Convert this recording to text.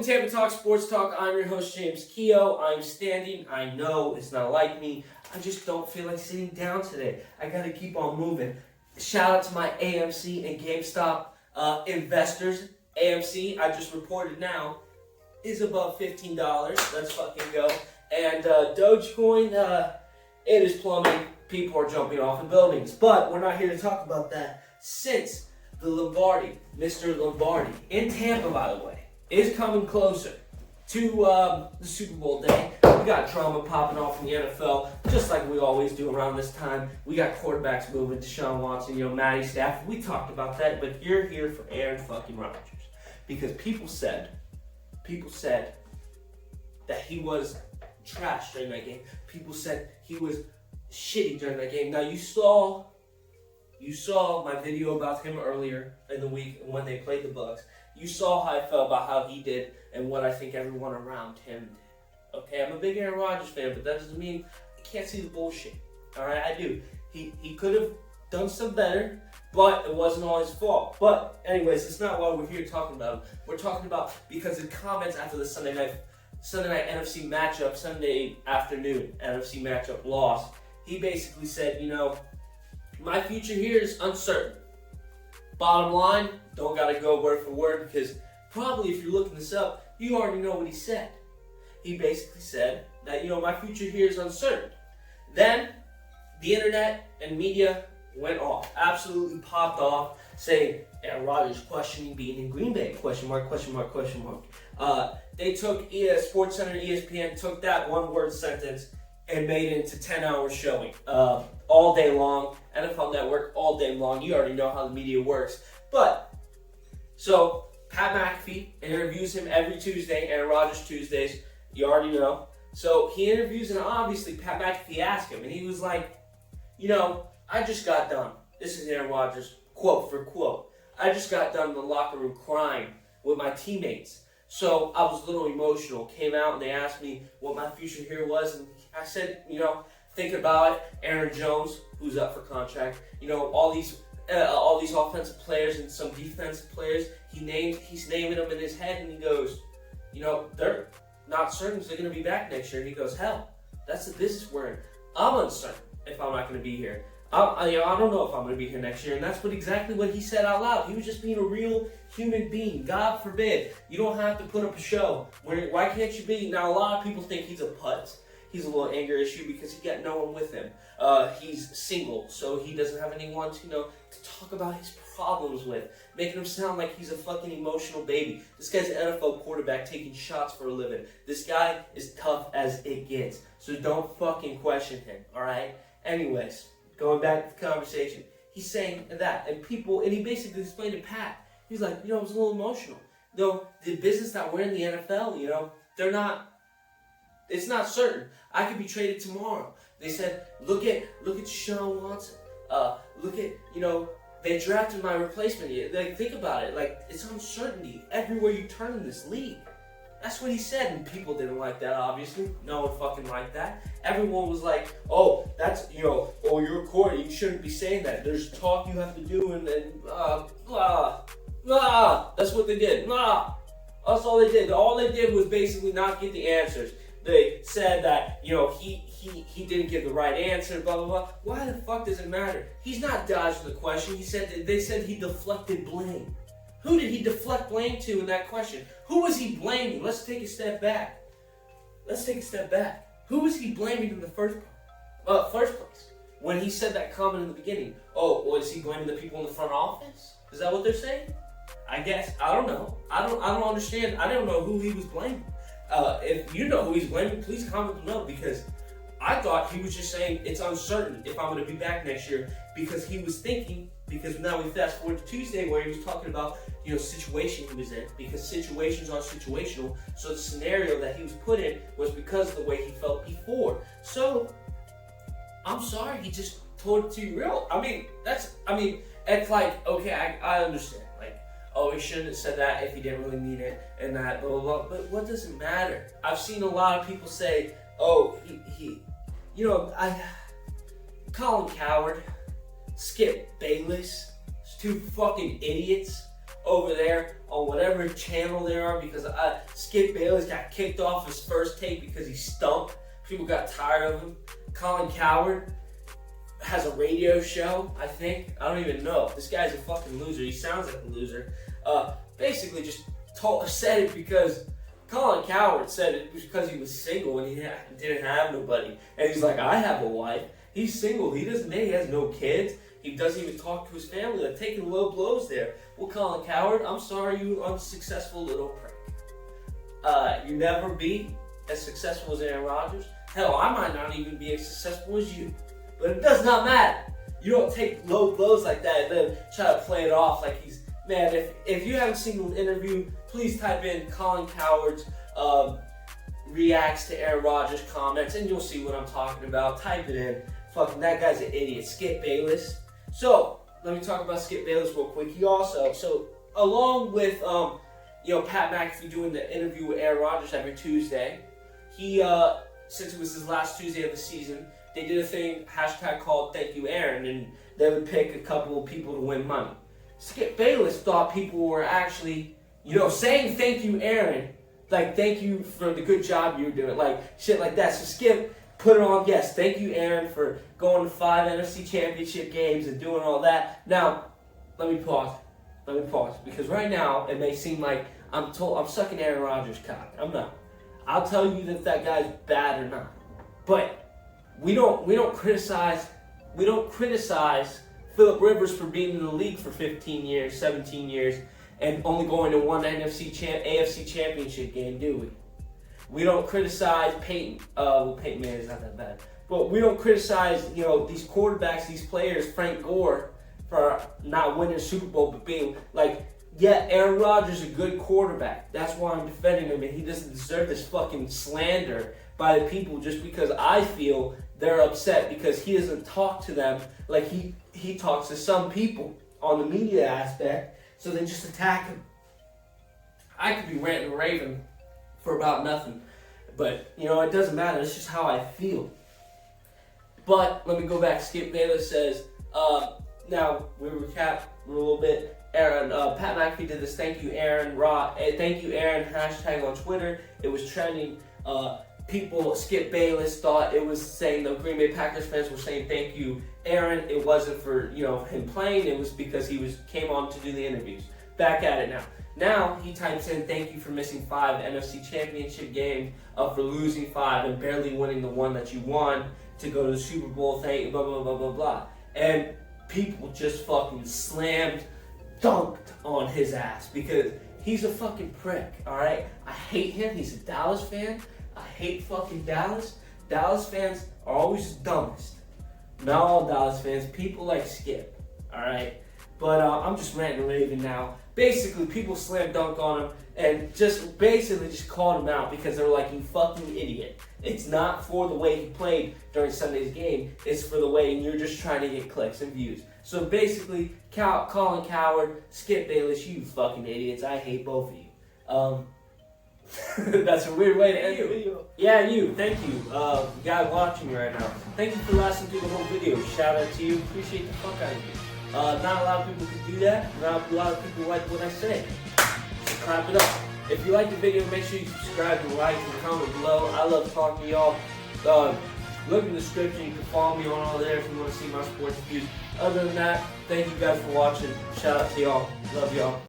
Tampa Talk Sports Talk. I'm your host, James Keough. I'm standing. I know it's not like me. I just don't feel like sitting down today. I gotta keep on moving. Shout out to my AMC and GameStop investors. AMC, I just reported now, is above $15. Let's fucking go. And Dogecoin, it is plumbing. People are jumping off of buildings. But we're not here to talk about that. Since the Lombardi, Mr. Lombardi, in Tampa, by the way, is coming closer to the Super Bowl day. We got drama popping off in the NFL, just like we always do around this time. We got quarterbacks moving, Deshaun Watson, Matty Stafford. We talked about that, but you're here for Aaron fucking Rodgers. Because people said that he was trash during that game. People said he was shitty during that game. Now you saw my video about him earlier in the week when they played the Bucs. You saw how I felt about how he did and what I think everyone around him did. Okay, I'm a big Aaron Rodgers fan, but that doesn't mean I can't see the bullshit. Alright, I do. He could have done some better, but it wasn't all his fault. But anyways, it's not why we're here talking about him. We're talking about because the comments after the Sunday night NFC matchup, Sunday afternoon NFC matchup loss, he basically said, my future here is uncertain. Bottom line, don't gotta go word for word because probably if you're looking this up, you already know what he said. He basically said that, my future here is uncertain. Then the internet and media went off, absolutely popped off, saying Aaron Rodgers questioning being in Green Bay, question mark. They took SportsCenter, ESPN, took that one-word sentence and made it into 10-hour showing all day long. NFL Network all day long. You already know how the media works. But, so Pat McAfee interviews him every Tuesday, Aaron Rodgers Tuesdays. You already know. So he interviews, and obviously Pat McAfee asked him, and he was like, I just got done. This is Aaron Rodgers, quote for quote. I just got done in the locker room crying with my teammates. So I was a little emotional. Came out and they asked me what my future here was, and I said, think about it. Aaron Jones, who's up for contract. All these offensive players and some defensive players. He's naming them in his head, and he goes, they're not certain if they're going to be back next year. And he goes, hell, that's the business we're in. I'm uncertain if I'm not going to be here. I don't know if I'm going to be here next year, and that's exactly what he said out loud. He was just being a real human being. God forbid, you don't have to put up a show. Why can't you be? Now, a lot of people think he's a putz. He's a little anger issue because he got no one with him. He's single, so he doesn't have anyone to talk about his problems with, making him sound like he's a fucking emotional baby. This guy's an NFL quarterback taking shots for a living. This guy is tough as it gets, so don't fucking question him, all right? Anyways, going back to the conversation, he's saying that, and he basically explained to Pat, he's like, I was a little emotional. The business that we're in the NFL, it's not certain. I could be traded tomorrow. They said, look at Deshaun Watson. Look at, they drafted my replacement. Think about it. It's uncertainty everywhere you turn in this league. That's what he said, and people didn't like that, obviously. No one fucking liked that. Everyone was like, oh, that's, you're a quarter. You shouldn't be saying that. There's talk you have to do, and blah. That's what they did. Blah. That's all they did. All they did was basically not get the answers. They said that, he didn't give the right answer, blah, blah, blah. Why the fuck does it matter? He's not dodging the question. They said he deflected blame. Who did he deflect blame to in that question? Who was he blaming? Let's take a step back. Who was he blaming in the first place? When he said that comment in the beginning. Oh, was he blaming the people in the front office? Is that what they're saying? I guess. I don't know. I don't understand. I don't know who he was blaming. If you know who he's blaming, please comment below, because I thought he was just saying it's uncertain if I'm going to be back next year, because he was thinking, because now we fast forward to Tuesday where he was talking about, situation he was in, because situations are situational. So the scenario that he was put in was because of the way he felt before. So I'm sorry, he just told it to you real. It's like, okay, I understand. Oh, he shouldn't have said that if he didn't really mean it, and that, blah, blah, blah. But what does it matter? I've seen a lot of people say, oh, Colin Cowherd, Skip Bayless, two fucking idiots. over there on whatever channel they are, because Skip Bayless got kicked off his first take because he stunk. People got tired of him. Colin Cowherd has a radio show, I think. I don't even know. This guy's a fucking loser. He sounds like a loser. Basically just said it because Colin Cowherd said it because he was single and he didn't have nobody. And he's like, I have a wife. He's single. He doesn't date. He has no kids. He doesn't even talk to his family. They're taking low blows there. Well, Colin Cowherd, I'm sorry, you unsuccessful little prick. You never be as successful as Aaron Rodgers. Hell, I might not even be as successful as you. But it does not matter. You don't take low blows like that and then try to play it off like he's... Man, if you haven't seen the interview, please type in Colin Cowherd's reacts to Aaron Rodgers comments and you'll see what I'm talking about. Type it in. Fucking that guy's an idiot. Skip Bayless. So, let me talk about Skip Bayless real quick. He also, along with, Pat McAfee doing the interview with Aaron Rodgers every Tuesday, he, since it was his last Tuesday of the season, they did a thing, hashtag called Thank You Aaron, and they would pick a couple of people to win money. Skip Bayless thought people were actually, saying thank you, Aaron, like thank you for the good job you're doing, like shit like that. So Skip put it on, yes, thank you, Aaron, for going to 5 NFC Championship games and doing all that. Now, let me pause, because right now it may seem like I'm sucking Aaron Rodgers' cock. I'm not. I'll tell you if that guy's bad or not. But we don't criticize Phillip Rivers for being in the league for 15 years, 17 years, and only going to one AFC Championship game, do we? We don't criticize Peyton. Peyton Manning's not that bad, but we don't criticize these quarterbacks, these players, Frank Gore, for not winning a Super Bowl, but being like, yeah, Aaron Rodgers is a good quarterback. That's why I'm defending him, and he doesn't deserve this fucking slander by the people just because I feel they're upset because he doesn't talk to them like he talks to some people on the media aspect, so they just attack him. I could be ranting and raving for about nothing, but it doesn't matter. It's just how I feel. But let me go back. Skip Bayless says, now we recap a little bit. Aaron, Pat McAfee did this thank you Aaron hashtag on Twitter. It was trending. Skip Bayless thought it was saying the Green Bay Packers fans were saying thank you Aaron. It wasn't for him playing. It was because he came on to do the interviews. Back at it now. Now he types in thank you for missing 5 NFC Championship games, for losing 5 and barely winning the one that you won to go to the Super Bowl. Thank you, blah blah blah blah blah. And people just fucking dunked on his ass because he's a fucking prick. All right, I hate him. He's a Dallas fan. I hate fucking Dallas. Dallas fans are always the dumbest. Not all Dallas fans. People like Skip. All right, but I'm just ranting and raving now. Basically, people slam dunk on him and just called him out because they're like, you fucking idiot. It's not for the way he played during Sunday's game. It's for the way, and you're just trying to get clicks and views. So basically, Colin Cowherd, Skip Bayless, you fucking idiots. I hate both of you. That's a weird way to end the video. Yeah, you. Thank you. You guys watching me right now. Thank you for lasting through the whole video. Shout out to you. Appreciate the fuck out of you. Not a lot of people can do that. Not a lot of people like what I say. So clap it up. If you like the video, make sure you subscribe and like and comment below. I love talking to y'all. Look in the description. You can follow me on all there if you want to see my sports views. Other than that, thank you guys for watching. Shout out to y'all. Love y'all.